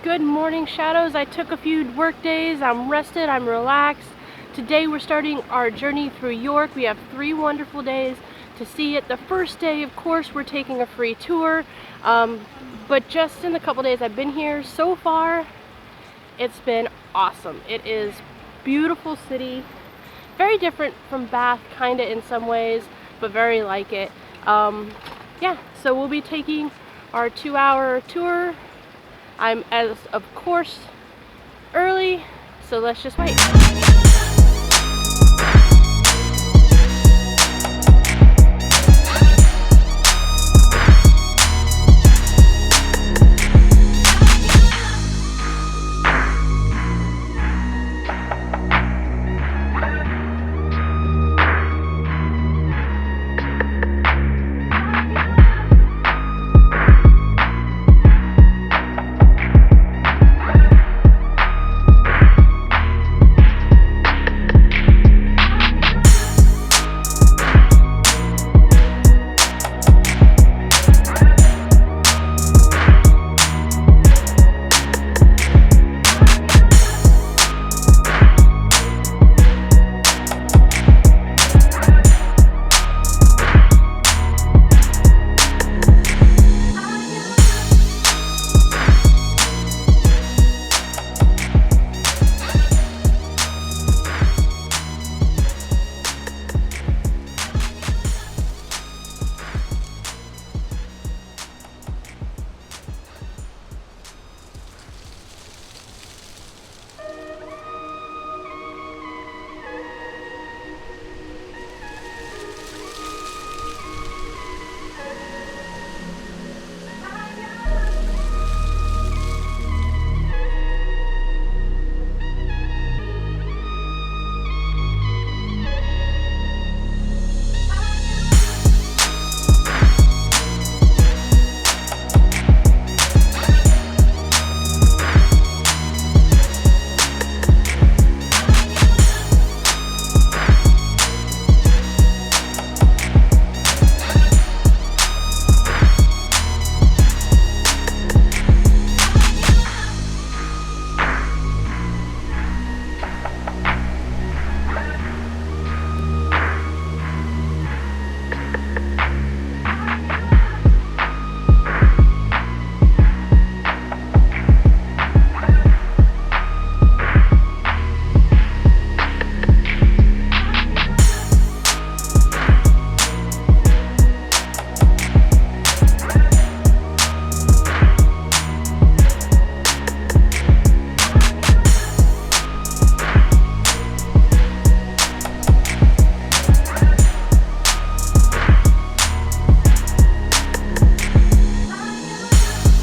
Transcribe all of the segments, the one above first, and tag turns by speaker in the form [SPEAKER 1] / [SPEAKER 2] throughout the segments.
[SPEAKER 1] Good morning, Shadows. I took a few work days. I'm rested, I'm relaxed. Today we're starting our journey through York. We have 3 wonderful days to see it. The first day, of course, we're taking a free tour. But just in the couple days I've been here so far, it's been awesome. It is beautiful city. Very different from Bath, kinda in some ways, but very like it. Yeah, so we'll be taking our 2-hour tour. I'm, as of course, early, so let's just wait.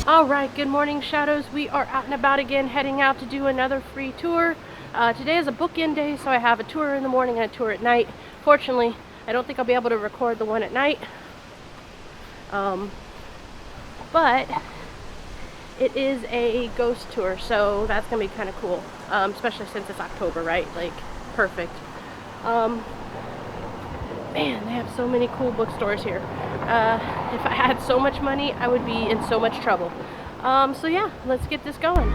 [SPEAKER 1] Alright, good morning, Shadows. We are out and about again, heading out to do another free tour. Today is a bookend day, so I have a tour in the morning and a tour at night. Fortunately, I don't think I'll be able to record the one at night. But it is a ghost tour, so that's going to be kind of cool, especially since it's October, right? Like, perfect. Man, they have so many cool bookstores here. If I had so much money, I would be in so much trouble. So yeah, let's get this going.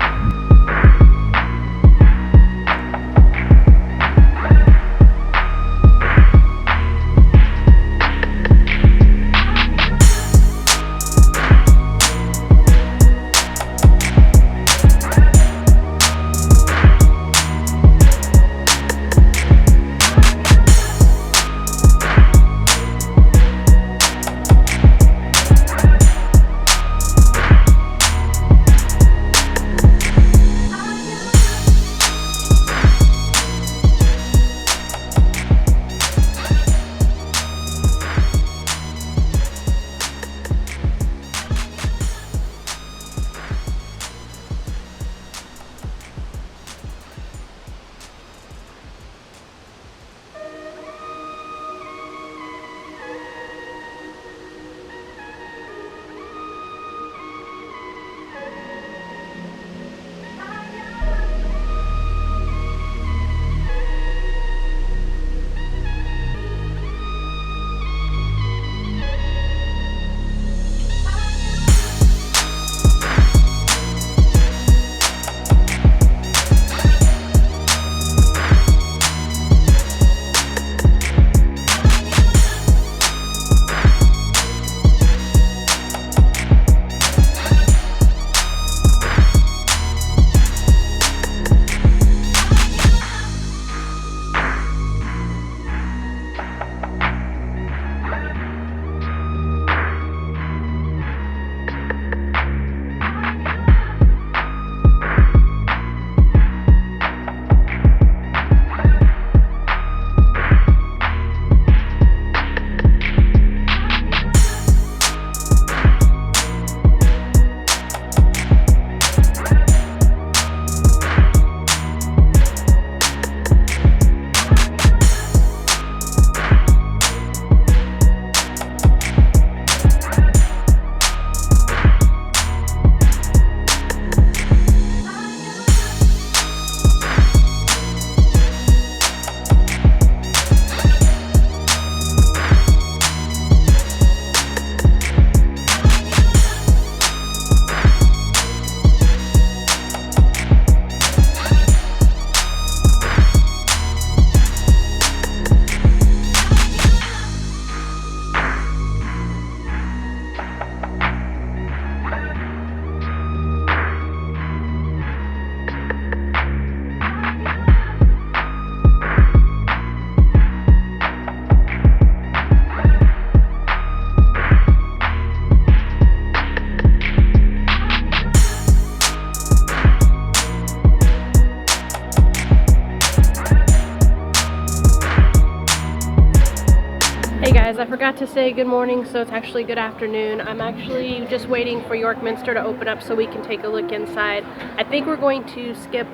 [SPEAKER 1] forgot to say good morning, so it's actually good afternoon. I'm actually just waiting for York Minster to open up so we can take a look inside. I think we're going to skip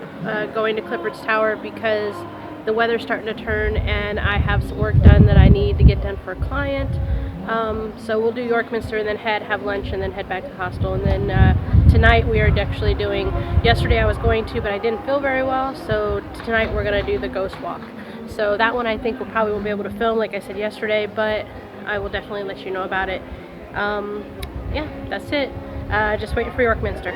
[SPEAKER 1] going to Clifford's Tower because the weather's starting to turn and I have some work done that I need to get done for a client. So we'll do York Minster and then have lunch and then head back to the hostel. And then tonight we are actually doing, yesterday I was going to, but I didn't feel very well, so tonight we're going to do the ghost walk. So that one I think we probably won't be able to film like I said yesterday, but I will definitely let you know about it. Yeah, that's it. Just waiting for York Minster.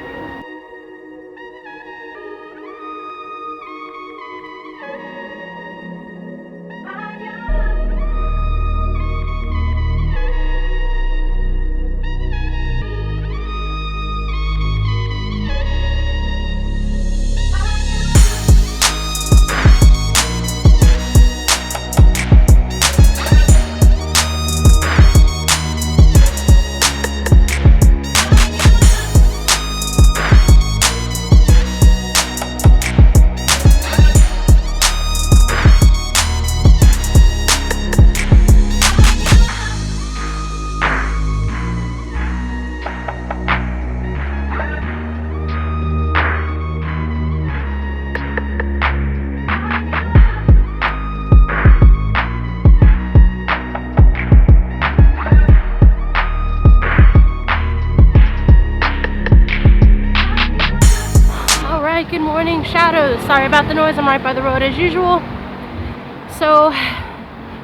[SPEAKER 1] Good morning, shadows. Sorry about the noise, I'm right by the road as usual. So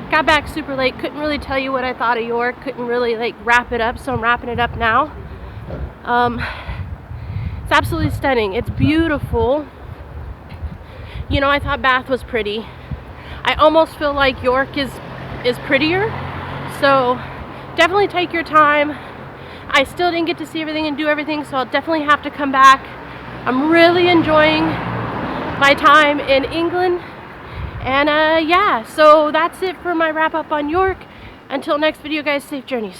[SPEAKER 1] got back super late, couldn't really tell you what I thought of York, couldn't really like wrap it up, so I'm wrapping it up now. It's absolutely stunning, it's beautiful. You know, I thought Bath was pretty. I almost feel like York is prettier, so definitely take your time. I still didn't get to see everything and do everything, so I'll definitely have to come back. I'm really enjoying my time in England, and yeah, so that's it for my wrap up on York. Until next video guys, safe journeys.